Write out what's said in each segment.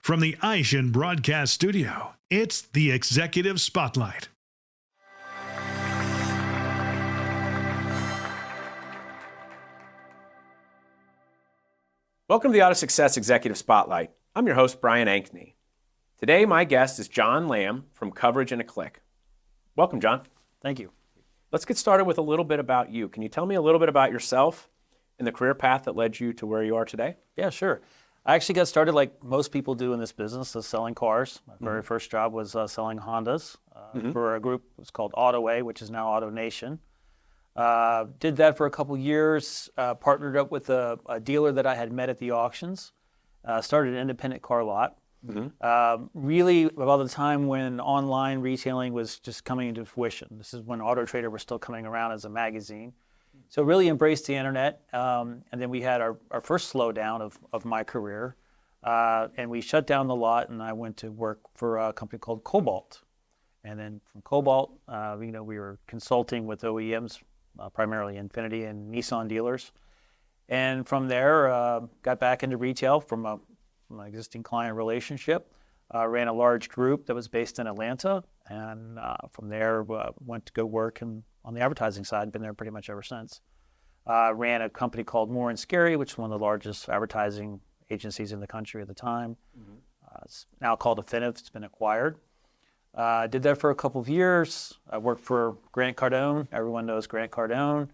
From the Aishin Broadcast Studio, it's the Executive Spotlight. Welcome to the Auto Success Executive Spotlight. I'm your host, Brian Ankney. Today, my guest is Jon Lamb from Coverage in a Click. Welcome, Jon. Thank you. Let's get started with a little bit about you. Can you tell me a little bit about yourself and the career path that led you to where you are today? Yeah, sure. I actually got started like most people do in this business, is selling cars. My very first job was selling Hondas for a group. It was called AutoWay, which is now AutoNation. Did that for a couple years, partnered up with a dealer that I had met at the auctions, started an independent car lot. Really about the time when online retailing was just coming into fruition. This is when Auto Trader was still coming around as a magazine. So really embraced the internet, and then we had our first slowdown of my career, and we shut down the lot, and I went to work for a company called Cobalt. And then from Cobalt, we were consulting with OEMs, primarily Infiniti and Nissan dealers. And from there, got back into retail from an existing client relationship, ran a large group that was based in Atlanta, and from there went to go work on the advertising side. Been there pretty much ever since. Ran a company called More and Scary, which is one of the largest advertising agencies in the country at the time. It's now called Affinif. It's been acquired. Did that for a couple of years. I worked for Grant Cardone. Everyone knows Grant Cardone.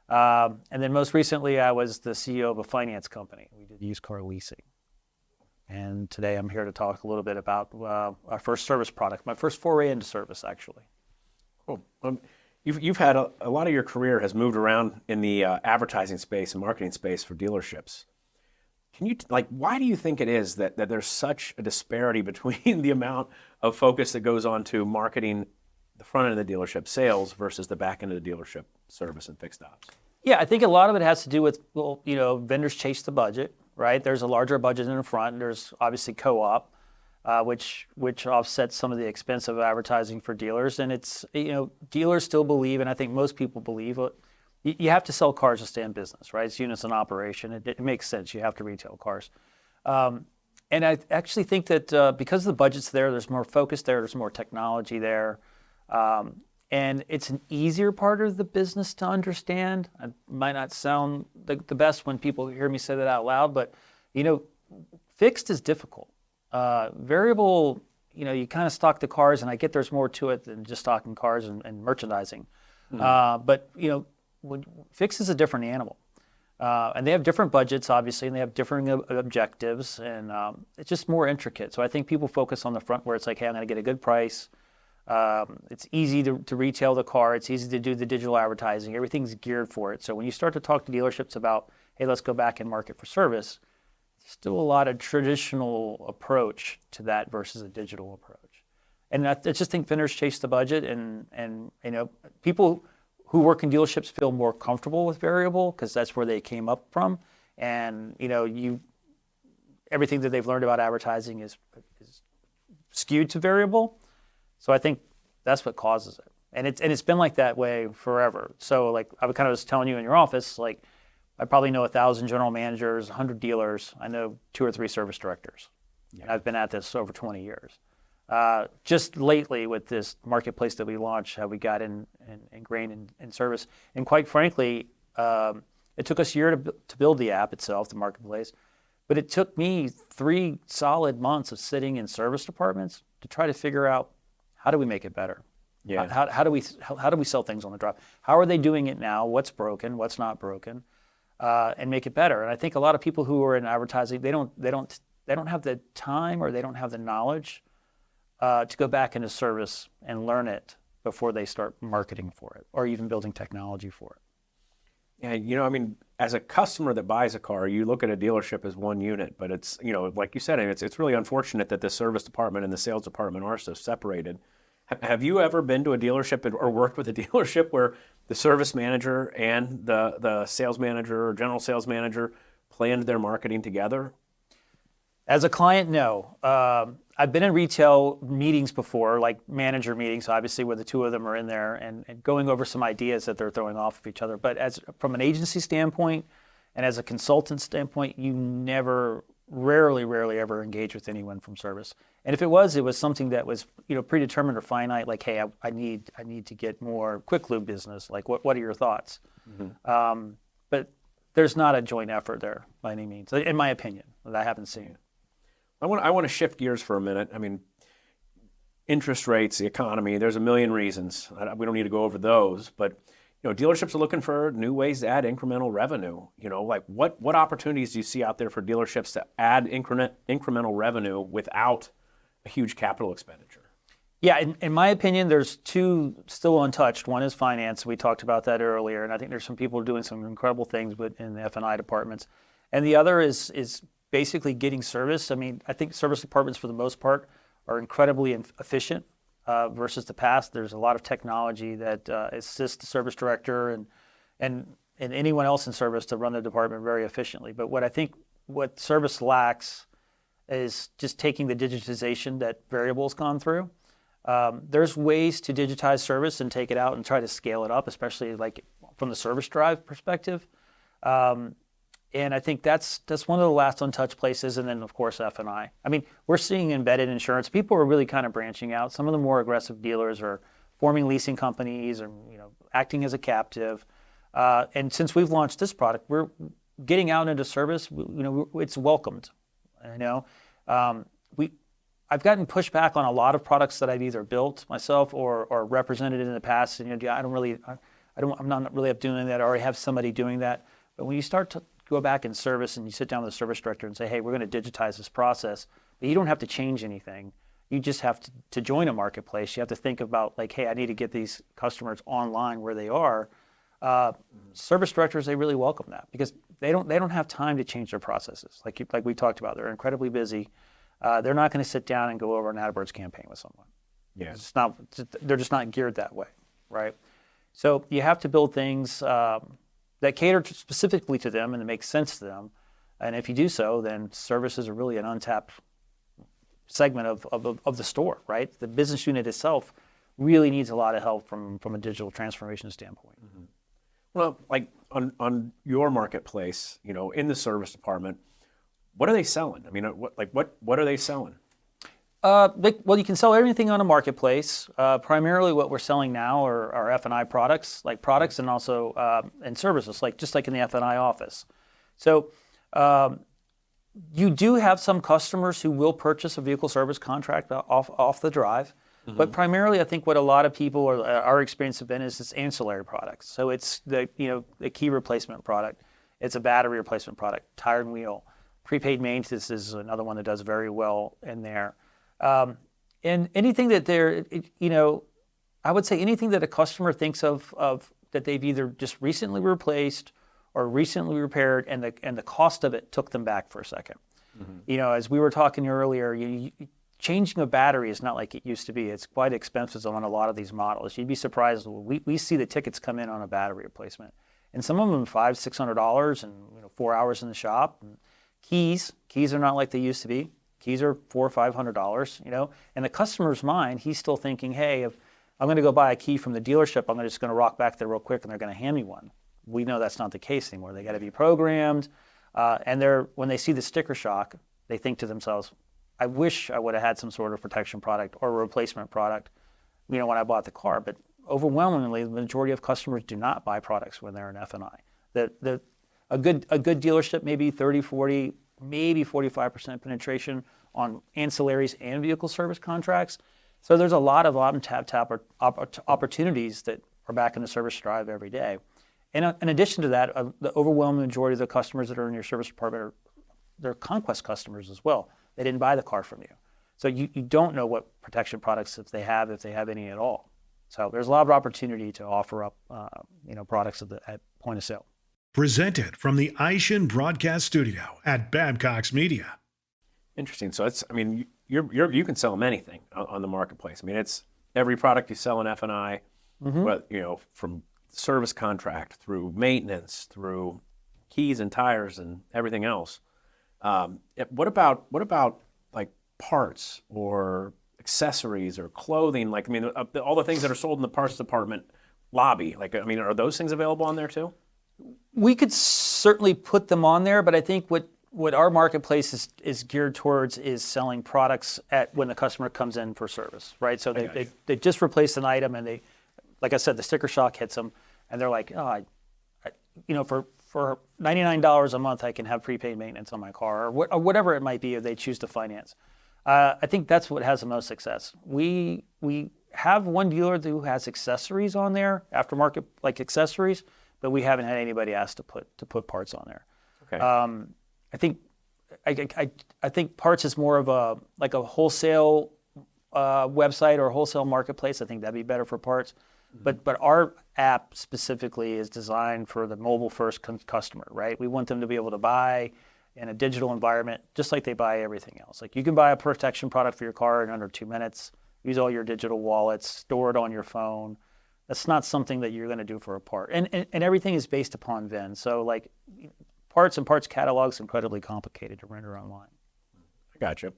And then most recently, I was the CEO of a finance company. We did used car leasing. And today I'm here to talk a little bit about our first service product, my first foray into service, actually. Cool. You've had a lot of your career has moved around in the advertising space and marketing space for dealerships. Can you why do you think it is that there's such a disparity between the amount of focus that goes on to marketing the front end of the dealership, sales, versus the back end of the dealership, service and fixed ops? Yeah, I think a lot of it has to do with, vendors chase the budget, right? There's a larger budget in the front, and there's obviously co-op, which offsets some of the expense of advertising for dealers. And it's, dealers still believe, and I think most people believe, you have to sell cars to stay in business, right? It's units in operation. It makes sense. You have to retail cars. And I actually think that because the budget's there, there's more focus there, there's more technology there. And it's an easier part of the business to understand. It might not sound the best when people hear me say that out loud, but, fixed is difficult. Variable, you kind of stock the cars, and I get there's more to it than just stocking cars and merchandising. But, fixed is a different animal. And they have different budgets, obviously, and they have different objectives, and it's just more intricate. So I think people focus on the front where it's like, hey, I'm going to get a good price. It's easy to retail the car. It's easy to do the digital advertising. Everything's geared for it. So when you start to talk to dealerships about, hey, let's go back and market for service, there's still a lot of traditional approach to that versus a digital approach. And I just think vendors chase the budget, and people who work in dealerships feel more comfortable with variable because that's where they came up from. And everything that they've learned about advertising is skewed to variable. So I think that's what causes it. And it's been like that way forever. So like I kind of was telling you in your office, like I probably know 1,000 general managers, 100 dealers. I know 2 or 3 service directors. Yeah. And I've been at this over 20 years. Just lately with this marketplace that we launched, how we got ingrained in service. And quite frankly, it took us a year to build the app itself, the marketplace. But it took me 3 solid months of sitting in service departments to try to figure out, how do we make it better? Yeah. How do we sell things on the drop? How are they doing it now? What's broken? What's not broken? And make it better. And I think a lot of people who are in advertising, they don't have the time, or they don't have the knowledge to go back into service and learn it before they start marketing for it or even building technology for it. Yeah, as a customer that buys a car, you look at a dealership as one unit, but it's, like you said, it's really unfortunate that the service department and the sales department are so separated. Have you ever been to a dealership or worked with a dealership where the service manager and the sales manager or general sales manager planned their marketing together? As a client, no. I've been in retail meetings before, like manager meetings, obviously, where the 2 of them are in there and going over some ideas that they're throwing off of each other. But from an agency standpoint and as a consultant standpoint, you never rarely ever engage with anyone from service. And if it was something that was, predetermined or finite, like, hey, I need to get more quick lube business. Like, what are your thoughts? But there's not a joint effort there by any means, in my opinion, that I haven't seen. I want to shift gears for a minute. I mean, interest rates, the economy, there's a million reasons. We don't need to go over those, but dealerships are looking for new ways to add incremental revenue. Like what opportunities do you see out there for dealerships to add incremental revenue without a huge capital expenditure? Yeah, in my opinion, there's two still untouched. One is finance. We talked about that earlier, and I think there's some people doing some incredible things in the F&I departments. And the other is basically getting service. I mean, I think service departments, for the most part, are incredibly efficient versus the past. There's a lot of technology that assists the service director and anyone else in service to run the department very efficiently. But what service lacks is just taking the digitization that Variable's gone through. There's ways to digitize service and take it out and try to scale it up, especially like from the service drive perspective. And I think that's one of the last untouched places. And then, of course, F&I. I mean, we're seeing embedded insurance. People are really kind of branching out. Some of the more aggressive dealers are forming leasing companies or acting as a captive. And since we've launched this product, we're getting out into service. It's welcomed. I've gotten pushback on a lot of products that I've either built myself or represented in the past. And I'm not really up doing that. I already have somebody doing that. But when you start to go back in service and you sit down with the service director and say, hey, we're going to digitize this process, but you don't have to change anything. You just have to join a marketplace. You have to think about like, hey, I need to get these customers online where they are. Service directors, they really welcome that because they don't have time to change their processes. Like we talked about, they're incredibly busy. They're not going to sit down and go over an AdWords campaign with someone. Yeah. They're just not geared that way, right? So you have to build things that cater specifically to them and that make sense to them. And if you do so, then services are really an untapped segment of the store, right? The business unit itself really needs a lot of help from a digital transformation standpoint. Mm-hmm. Well, like on your marketplace, in the service department, what are they selling? I mean, what are they selling? Well, you can sell everything on a marketplace. Primarily what we're selling now are F&I products, and also and services, just like in the F&I office. So you do have some customers who will purchase a vehicle service contract off the drive. Mm-hmm. But primarily, I think what a lot of people or our experience have been is it's ancillary products. So it's the key replacement product. It's a battery replacement product, tire and wheel. Prepaid maintenance is another one that does very well in there. And anything that I would say anything that a customer thinks of that they've either just recently replaced or recently repaired, and the cost of it took them back for a second. Mm-hmm. As we were talking earlier, changing a battery is not like it used to be. It's quite expensive on a lot of these models. You'd be surprised. We see the tickets come in on a battery replacement, and some of them $500-$600, and 4 hours in the shop. And keys are not like they used to be. Keys are $400 or $500. In the customer's mind, he's still thinking, hey, if I'm going to go buy a key from the dealership, I'm just going to rock back there real quick, and they're going to hand me one. We know that's not the case anymore. They got to be programmed, and when they see the sticker shock, they think to themselves, I wish I would have had some sort of protection product or a replacement product, when I bought the car. But overwhelmingly, the majority of customers do not buy products when they're in F&I. A good dealership, maybe 30, 40, maybe 45% penetration on ancillaries and vehicle service contracts. So there's a lot of untapped opportunities that are back in the service drive every day. And in addition to that, the overwhelming majority of the customers that are in your service department they're conquest customers as well. They didn't buy the car from you. So you don't know what protection products if they have any at all. So there's a lot of opportunity to offer up products at point of sale. Presented from the Aishin Broadcast Studio at Babcock's Media. Interesting. So you can sell them anything on the marketplace. I mean, it's every product you sell in F&I, mm-hmm. From service contract through maintenance, through keys and tires and everything else. What about like parts or accessories or clothing? All the things that are sold in the parts department lobby. Are those things available on there too? We could certainly put them on there, but I think what what our marketplace is geared towards is selling products at when the customer comes in for service, right? So they just replaced an item and they, like I said, the sticker shock hits them and they're like, oh, for $99 a month, I can have prepaid maintenance on my car or whatever it might be if they choose to finance. I think that's what has the most success. We have one dealer who has accessories on there, aftermarket like accessories, but we haven't had anybody ask to put parts on there. Okay. I think parts is more of a wholesale website or a wholesale marketplace. I think that'd be better for parts. But our app specifically is designed for the mobile first customer, right? We want them to be able to buy in a digital environment just like they buy everything else. Like you can buy a protection product for your car in under 2 minutes, use all your digital wallets, store it on your phone. That's not something that you're going to do for a part. And everything is based upon VIN. So like parts and parts catalogs incredibly complicated to render online. I gotcha.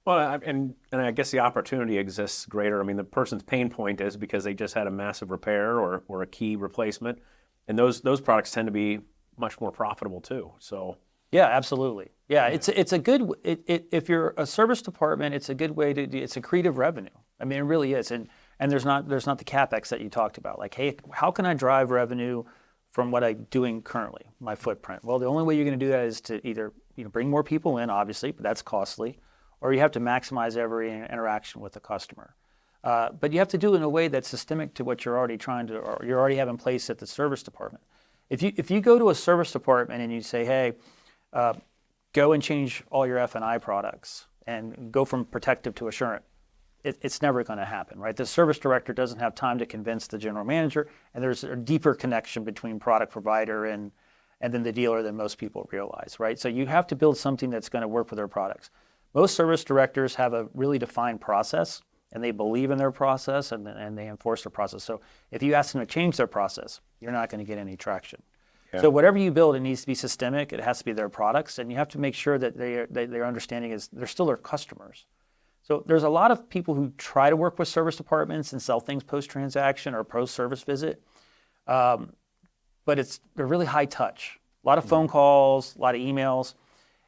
Well, and I guess the opportunity exists greater. I mean, the person's pain point is because they just had a massive repair or a key replacement, and those products tend to be much more profitable too. So yeah, absolutely. Yeah, it's a good. If you're a service department, it's a good way to do. It's accretive revenue. I mean, it really is. And there's not the capex that you talked about. Like, hey, how can I drive revenue from what I'm doing currently, my footprint? Well, the only way you're going to do that is to either bring more people in, obviously, but that's costly, or you have to maximize every interaction with the customer. But you have to do it in a way that's systemic to what you're already trying to, or you already have in place at the service department. If you go to a service department and you say, hey, go and change all your F&I products and go from protective to assurant, it's never going to happen, right? The service director doesn't have time to convince the general manager, and there's a deeper connection between product provider and then the dealer than most people realize, right? So you have to build something that's going to work with their products. Most service directors have a really defined process, and they believe in their process, and they enforce their process. So if you ask them to change their process, you're not going to get any traction. Yeah. So whatever you build, it needs to be systemic. It has to be their products, and you have to make sure that their understanding is they're still their customers. So there's a lot of people who try to work with service departments and sell things post-transaction or post-service visit, but they're really high touch. A lot of phone calls, a lot of emails.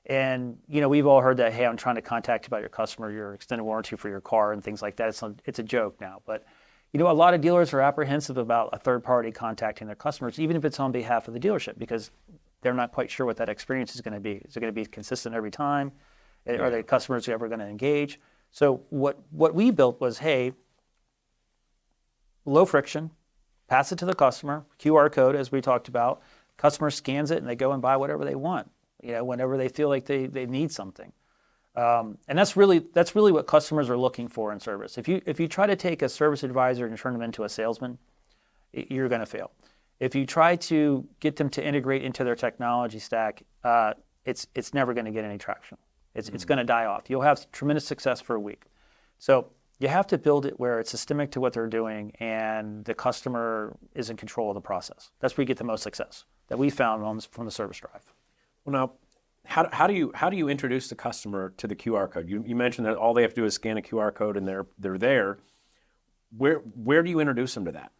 And we've all heard that, hey, I'm trying to contact you about your customer, your extended warranty for your car and things like that. It's a joke now. But a lot of dealers are apprehensive about a third party contacting their customers, even if it's on behalf of the dealership, because they're not quite sure what that experience is going to be. Is it going to be consistent every time? Are the customers ever going to engage? So what we built was, hey, low friction, pass it to the customer, QR code, as we talked about. Customer scans it and they go and buy whatever they want. Whenever they feel like they need something, and that's really what customers are looking for in service. If you try to take a service advisor and turn them into a salesman, you're going to fail. If you try to get them to integrate into their technology stack, it's never going to get any traction. It's going to die off. You'll have tremendous success for a week. So you have to build it where it's systemic to what they're doing, and the customer is in control of the process. That's where you get the most success that we found from the service drive. Well, now, how do you introduce the customer to the QR code? You mentioned that all they have to do is scan a QR code and they're there. Where do you introduce them to that?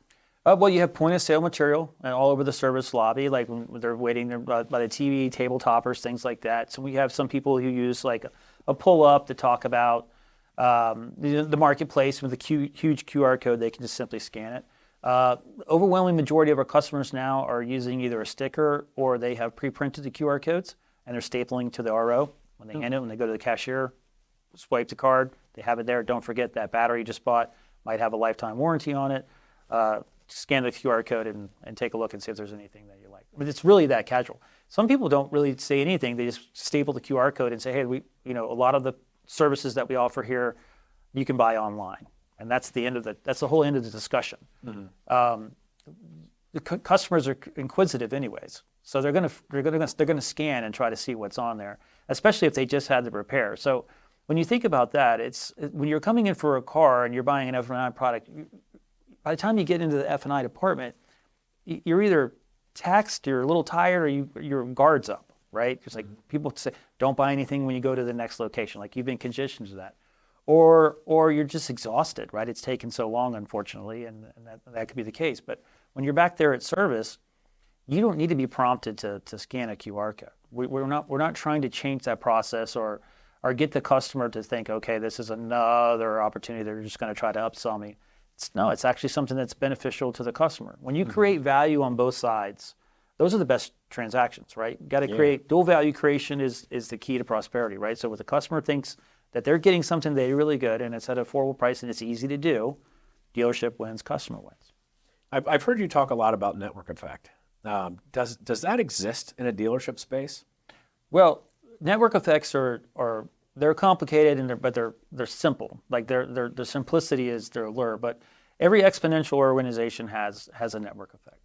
Well, you have point of sale material and all over the service lobby, like when they're waiting by the TV, table toppers, things like that. So we have some people who use like a pull up to talk about the marketplace with a huge QR code. They can just simply scan it. Overwhelming majority of our customers now are using either a sticker or they have pre-printed the QR codes and they're stapling to the RO. When they hand it, when they go to the cashier, swipe the card, they have it there. Don't forget that battery you just bought might have a lifetime warranty on it. Scan the QR code and take a look and see if there's anything that you like. But it's really that casual. Some people don't really say anything. They just staple the QR code and say, hey, a lot of the services that we offer here, you can buy online. And that's the whole end of the discussion. Mm-hmm. The customers are inquisitive anyways, so they're going to scan and try to see what's on there, especially if they just had the repair. So when you think about that, when you're coming in for a car and you're buying an F&I product, by the time you get into the F&I department, you're either taxed, you're a little tired, or your guard's up, right? It's like people say, don't buy anything when you go to the next location. Like you've been conditioned to that. Or you're just exhausted, right? It's taken so long, unfortunately, and that could be the case. But when you're back there at service, you don't need to be prompted to scan a QR code. We're not trying to change that process or get the customer to think, okay, this is another opportunity they're just going to try to upsell me. It's actually something that's beneficial to the customer. When you create value on both sides, those are the best transactions, right? You got to create dual value creation is the key to prosperity, right? So when the customer thinks that they're getting something they're really good and it's at an affordable price and it's easy to do, dealership wins, customer wins. I've heard you talk a lot about network effect. Does that exist in a dealership space? Well, network effects are they're complicated but they're simple. Like their simplicity is their allure. But every exponential organization has a network effect.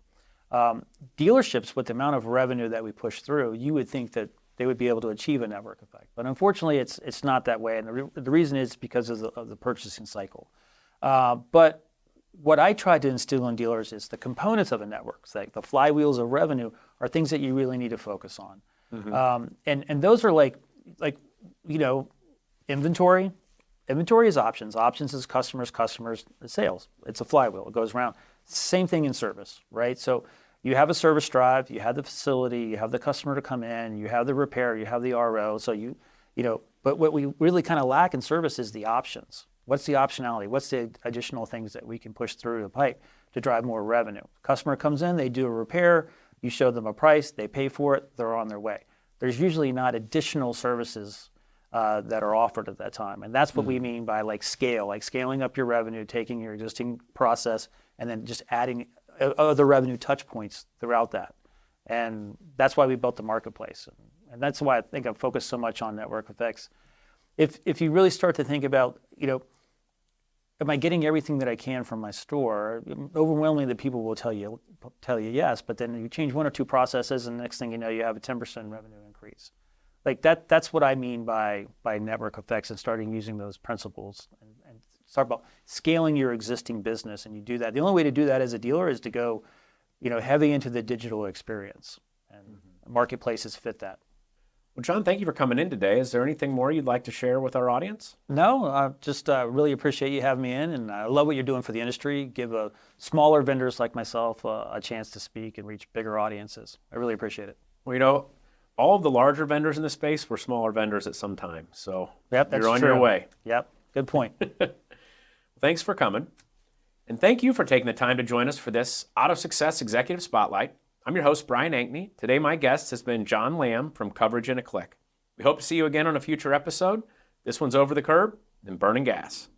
Dealerships, with the amount of revenue that we push through, you would think that they would be able to achieve a network effect. But unfortunately, it's not that way. And the reason is because of the purchasing cycle. But what I try to instill in dealers is the components of a network, like the flywheels of revenue, are things that you really need to focus on. And those are like inventory. Inventory is options. Options is customers, sales. It's a flywheel. It goes around. Same thing in service, right? So you have a service drive, you have the facility, you have the customer to come in, you have the repair, you have the RO. So but what we really kind of lack in service is the options. What's the optionality? What's the additional things that we can push through the pipe to drive more revenue? Customer comes in, they do a repair, you show them a price, they pay for it, they're on their way. There's usually not additional services that are offered at that time. And that's what we mean by like scaling up your revenue, taking your existing process and then just adding other revenue touch points throughout that. And that's why we built the marketplace. And that's why I think I've focused so much on network effects. If you really start to think about, am I getting everything that I can from my store? Overwhelmingly, the people will tell you yes, but then you change one or two processes and the next thing you know, you have a 10% revenue increase. Like that's what I mean by network effects and starting using those principles and start about scaling your existing business. And you do that. The only way to do that as a dealer is to go, heavy into the digital experience, and marketplaces fit that. Well, Jon, thank you for coming in today. Is there anything more you'd like to share with our audience? No, I just really appreciate you having me in, and I love what you're doing for the industry. Give smaller vendors like myself a chance to speak and reach bigger audiences. I really appreciate it. Well, all of the larger vendors in the space were smaller vendors at some time. So yep, that's you're on true. your way. Yep, good point. Thanks for coming. And thank you for taking the time to join us for this Auto Success Executive Spotlight. I'm your host, Brian Ankney. Today, my guest has been Jon Lamb from Coverage in a Click. We hope to see you again on a future episode. This one's Over the Curb and Burning Gas.